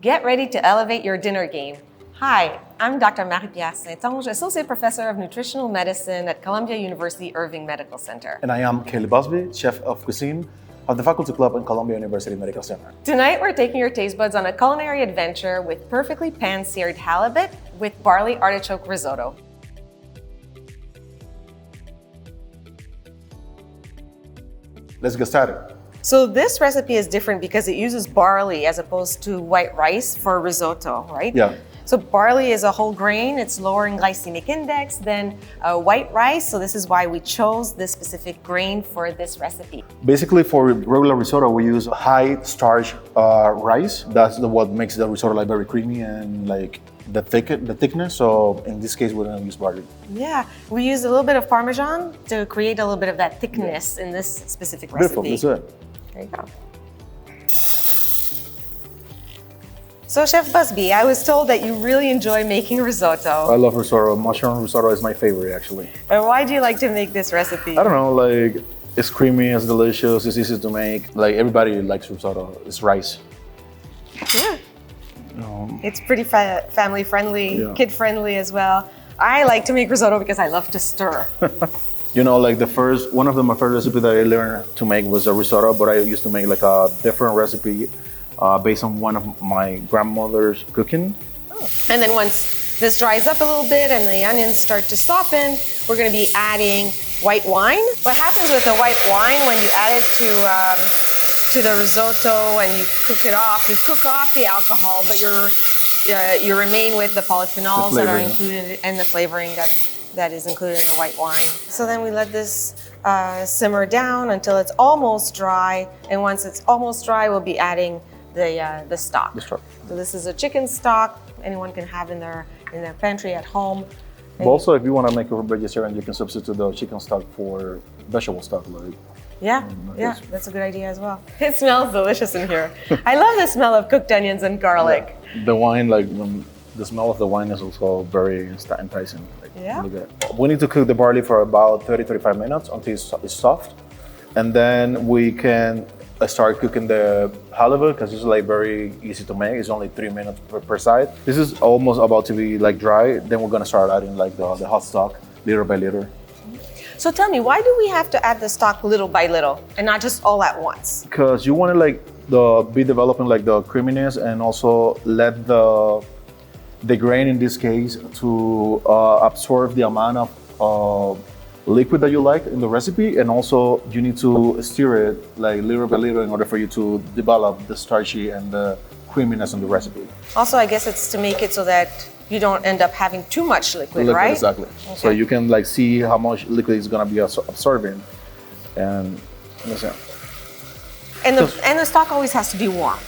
Get ready to elevate your dinner game. Hi, I'm Dr. Marie-Pierre St-Onge, Associate Professor of Nutritional Medicine at Columbia University Irving Medical Center. And I am Keily Busby, Chef of Cuisine of the Faculty Club in Columbia University Medical Center. Tonight, we're taking your taste buds on a culinary adventure with perfectly pan-seared halibut with barley artichoke risotto. Let's get started. So this recipe is different because it uses barley as opposed to white rice for risotto, right? Yeah. So barley is a whole grain. It's lower in glycemic index than white rice. So this is why we chose this specific grain for this recipe. Basically, for regular risotto, we use high starch rice. That's what makes the risotto like very creamy and like the thickness. So in this case, we're gonna use barley. Yeah, we use a little bit of Parmesan to create a little bit of that thickness in this specific recipe. Beautiful, that's it. There you go. So Chef Busby, I was told that you really enjoy making risotto. I love risotto. Mushroom risotto is my favorite, actually. And why do you like to make this recipe? I don't know, like it's creamy, it's delicious, it's easy to make. Like everybody likes risotto. It's rice. Yeah. It's pretty family friendly, kid friendly as well. I like to make risotto because I love to stir. You know, like one of my first recipes that I learned to make was a risotto, but I used to make like a different recipe based on one of my grandmother's cooking. Oh. And then once this dries up a little bit and the onions start to soften, we're going to be adding white wine. What happens with the white wine when you add it to the risotto and you cook it off, you cook off the alcohol, but you remain with the polyphenols that are included and the flavoring that is included in the white wine. So then we let this simmer down until it's almost dry, and once it's almost dry, we'll be adding the stock. So this is a chicken stock anyone can have in their pantry at home. But also, if you want to make a vegetarian, you can substitute the chicken stock for vegetable stock, like. Yeah, that's a good idea as well. It smells delicious in here. I love the smell of cooked onions and garlic. Yeah. The wine, the smell of the wine is also very enticing. We need to cook the barley for about 30-35 minutes until it's soft. And then we can start cooking the halibut because it's like very easy to make. It's only 3 minutes per side. This is almost about to be like dry. Then we're gonna start adding like the hot stock little by little. So tell me, why do we have to add the stock little by little and not just all at once? Because you want to be developing like the creaminess and also let the grain in this case to absorb the amount of liquid that you like in the recipe, and also you need to stir it like little by little in order for you to develop the starchy and the creaminess in the recipe. Also, I guess it's to make it so that you don't end up having too much liquid, right? Exactly. Okay. So you can like see how much liquid is gonna be absorbing, and listen. And the stock always has to be warm.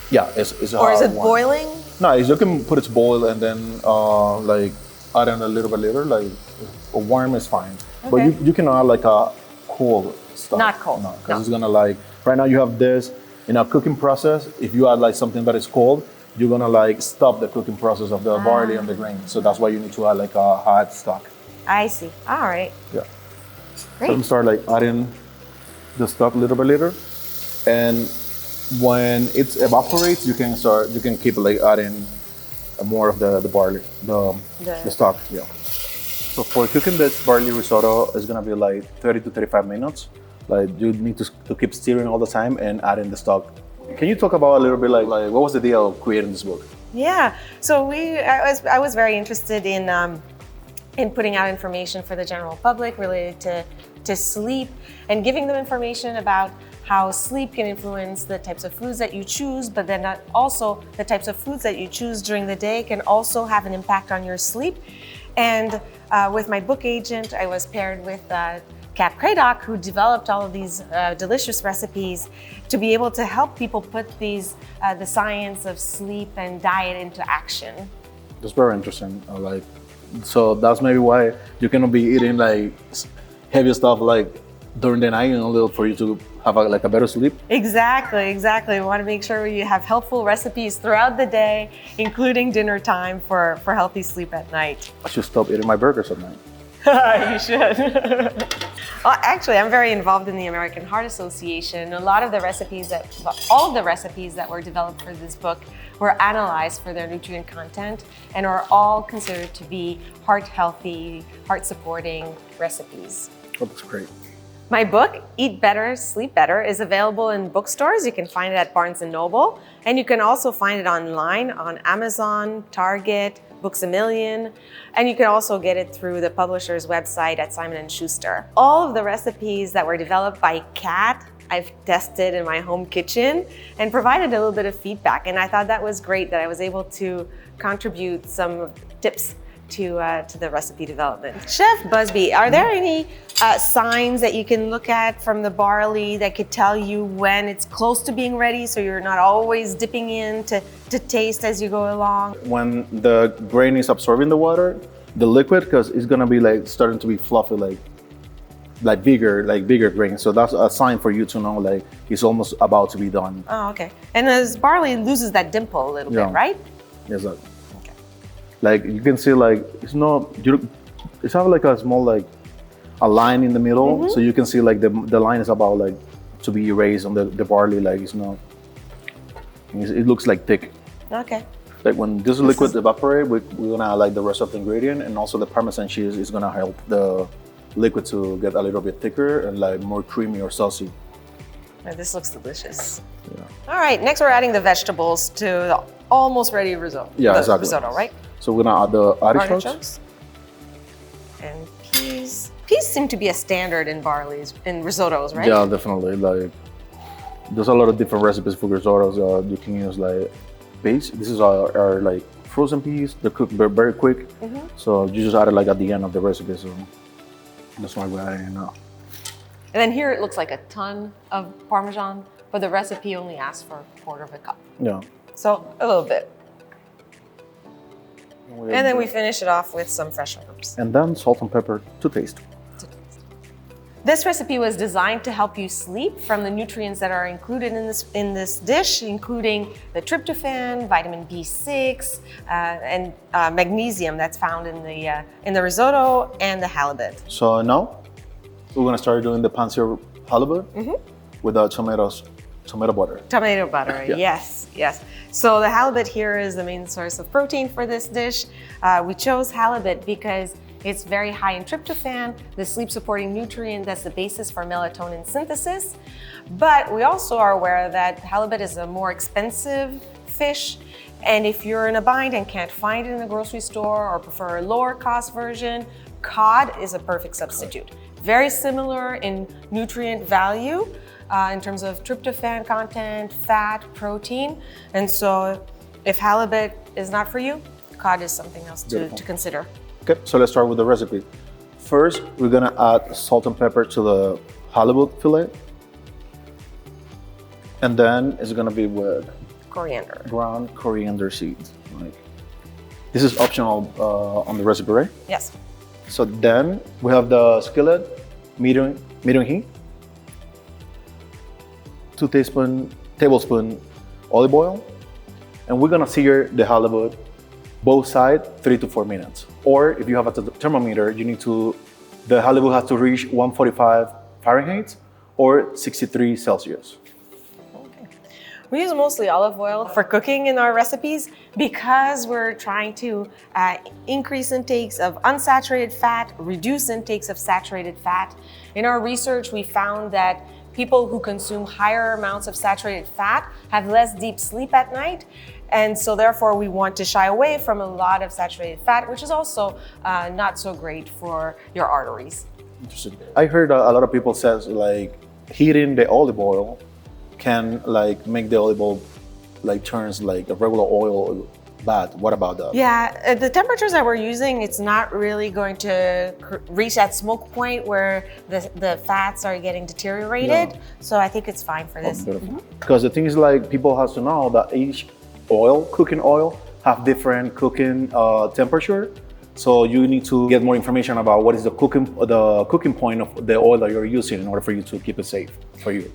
Yeah, it's or is it warm. Boiling? No, you can put it boil and then like add in a little by little. Like warm is fine, okay. But you can add like a cold stock. Not cold. No, because it's gonna like right now you have this in a cooking process. If you add like something that is cold, you're gonna like stop the cooking process of the barley and the grain. So that's why you need to add like a hot stock. I see. All right. Yeah. Great. So I'm start like adding the stock little by little, and when it evaporates, you can keep like adding more of the barley, the stock. Yeah. So for cooking this barley risotto, it's gonna be like 30 to 35 minutes. Like you need to keep stirring all the time and adding the stock. Can you talk about a little bit like what was the deal of creating this book? Yeah, so I was very interested in putting out information for the general public related to sleep and giving them information about how sleep can influence the types of foods that you choose, but then also the types of foods that you choose during the day can also have an impact on your sleep. And with my book agent, I was paired with Kat Cradock, who developed all of these delicious recipes to be able to help people put the science of sleep and diet into action. That's very interesting. So that's maybe why you cannot be eating like heavy stuff like during the night in order for you to have a better sleep. Exactly. We want to make sure you have helpful recipes throughout the day, including dinner time for healthy sleep at night. I should stop eating my burgers at night. You should. Well, actually, I'm very involved in the American Heart Association. All of the recipes that were developed for this book were analyzed for their nutrient content and are all considered to be heart-healthy, heart-supporting recipes. Oh, that's great. My book, Eat Better, Sleep Better, is available in bookstores. You can find it at Barnes & Noble, and you can also find it online on Amazon, Target, Books A Million, and you can also get it through the publisher's website at Simon & Schuster. All of the recipes that were developed by Kat, I've tested in my home kitchen and provided a little bit of feedback, and I thought that was great that I was able to contribute some tips to the recipe development. Chef Busby, are there any signs that you can look at from the barley that could tell you when it's close to being ready, so you're not always dipping in to taste as you go along? When the grain is absorbing the water, the liquid, because it's gonna be like starting to be fluffy, like bigger grain. So that's a sign for you to know like it's almost about to be done. Oh, okay. And as barley loses that dimple a little bit, right? Exactly. Like you can see, like it's have like a small like a line in the middle, so you can see like the line is about like to be erased on the barley. Like it's not. It looks like thick. Okay. Like when this liquid evaporate, we're gonna add like the rest of the ingredient, and also the Parmesan cheese is gonna help the liquid to get a little bit thicker and like more creamy or saucy. Oh, this looks delicious. Yeah. All right, next we're adding the vegetables to the almost ready risotto. Yeah, exactly. Risotto, right? So we're gonna add the artichokes. And peas. Peas seem to be a standard in risottos, right? Yeah, definitely. Like there's a lot of different recipes for risottos. You can use like peas. This is our like frozen peas. They cook very quick. So you just add it like at the end of the recipe. So that's why we're adding it now. And then here it looks like a ton of Parmesan, but the recipe only asks for a quarter of a cup. Yeah. So a little bit. And then we finish it off with some fresh herbs. And then salt and pepper to taste. This recipe was designed to help you sleep from the nutrients that are included in this dish, including the tryptophan, vitamin B6, and magnesium that's found in the risotto and the halibut. So now we're gonna start doing the Pan-Seared Halibut with the tomato butter. Tomato butter, yes. So the halibut here is the main source of protein for this dish. We chose halibut because it's very high in tryptophan, the sleep-supporting nutrient that's the basis for melatonin synthesis. But we also are aware that halibut is a more expensive fish, and if you're in a bind and can't find it in the grocery store or prefer a lower cost version, cod is a perfect substitute. Very similar in nutrient value in terms of tryptophan content, fat, protein. And so if halibut is not for you, cod is something else to consider. Okay, so let's start with the recipe. First, we're gonna add salt and pepper to the halibut fillet. And then it's gonna be with coriander. Ground coriander seeds. This is optional on the recipe, right? Yes. So then we have the skillet, medium heat, 2 tablespoons olive oil, and we're gonna sear the halibut both sides 3 to 4 minutes. Or if you have a thermometer, the halibut has to reach 145 Fahrenheit or 63 Celsius. We use mostly olive oil for cooking in our recipes because we're trying to increase intakes of unsaturated fat, reduce intakes of saturated fat. In our research, we found that people who consume higher amounts of saturated fat have less deep sleep at night. And so therefore we want to shy away from a lot of saturated fat, which is also not so great for your arteries. Interesting. I heard a lot of people says like heating the olive oil can like make the olive oil like turns like a regular oil bad. What about that? Yeah, the temperatures that we're using, it's not really going to reach that smoke point where the fats are getting deteriorated. Yeah. So I think it's fine for this. Because the thing is like people have to know that each cooking oil have different cooking temperature. So you need to get more information about what is the cooking point of the oil that you're using in order for you to keep it safe for you.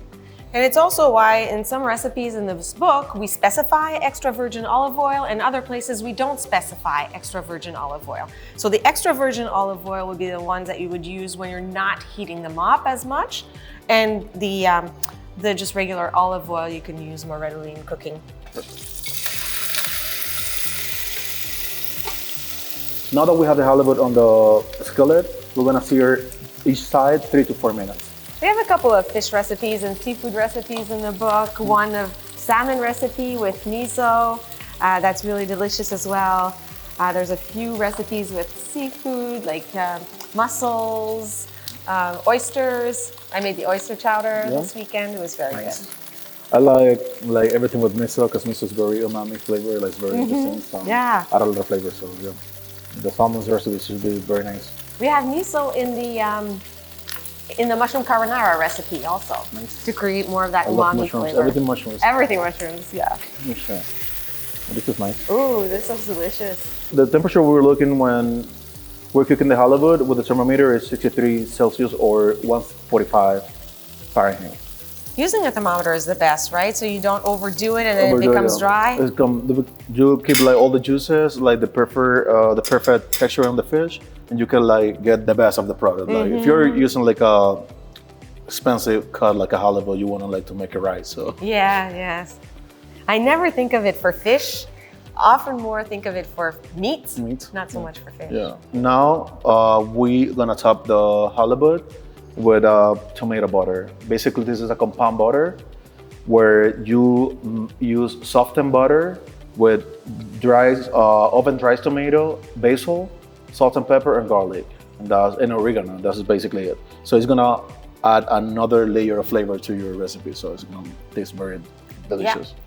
And it's also why in some recipes in this book, we specify extra virgin olive oil, and other places we don't specify extra virgin olive oil. So the extra virgin olive oil would be the ones that you would use when you're not heating them up as much. And the just regular olive oil you can use more readily in cooking. Now that we have the halibut on the skillet, we're gonna sear each side 3 to 4 minutes. We have a couple of fish recipes and seafood recipes in the book. One of salmon recipe with miso. That's really delicious as well. There's a few recipes with seafood like mussels, oysters. I made the oyster chowder this weekend. It was very good. I like everything with miso because miso is very umami flavor, like it's very interesting. So add a lot of flavor, so yeah. The salmon's recipe should be very nice. We have miso in the mushroom carbonara recipe also to create more of that umami flavor. Everything mushrooms. Everything mushrooms, yeah. Okay. This is nice. Ooh, this looks delicious. The temperature we were looking when we're cooking the halibut with the thermometer is 63 Celsius or 145 Fahrenheit. Using a thermometer is the best, right? So you don't overdo it and then it becomes dry. You keep like all the juices, like the perfect texture on the fish, and you can like get the best of the product. Like if you're using like a expensive cut like a halibut, you want to like to make it right. So yes. I never think of it for fish. Often more think of it for meat. Not so much for fish. Yeah. Now we're gonna top the halibut with tomato butter. Basically, this is a compound butter where you use softened butter with oven dry tomato, basil, salt and pepper, and garlic, and oregano. That's basically it. So it's gonna add another layer of flavor to your recipe. So it's gonna taste very delicious. Yeah.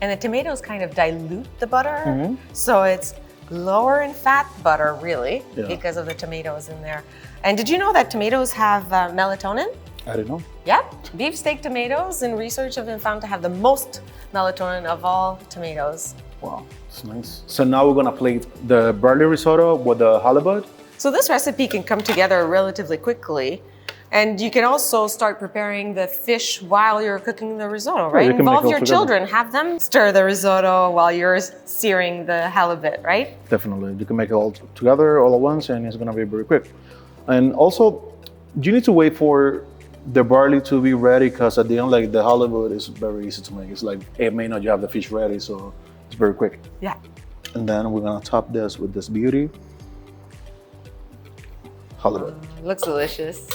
And the tomatoes kind of dilute the butter, so it's lower in fat butter, really, because of the tomatoes in there. And did you know that tomatoes have melatonin? I didn't know. Yeah, beef steak tomatoes in research have been found to have the most melatonin of all tomatoes. Wow, that's nice. So now we're gonna plate the barley risotto with the halibut. So this recipe can come together relatively quickly. And you can also start preparing the fish while you're cooking the risotto, right? Involve your children, have them stir the risotto while you're searing the halibut, right? Definitely, you can make it all together all at once and it's gonna be very quick. And also, you need to wait for the barley to be ready because at the end, like the halibut is very easy to make. It's like 8 minutes, you have the fish ready, so it's very quick. Yeah. And then we're gonna top this with this beauty halibut. Looks delicious.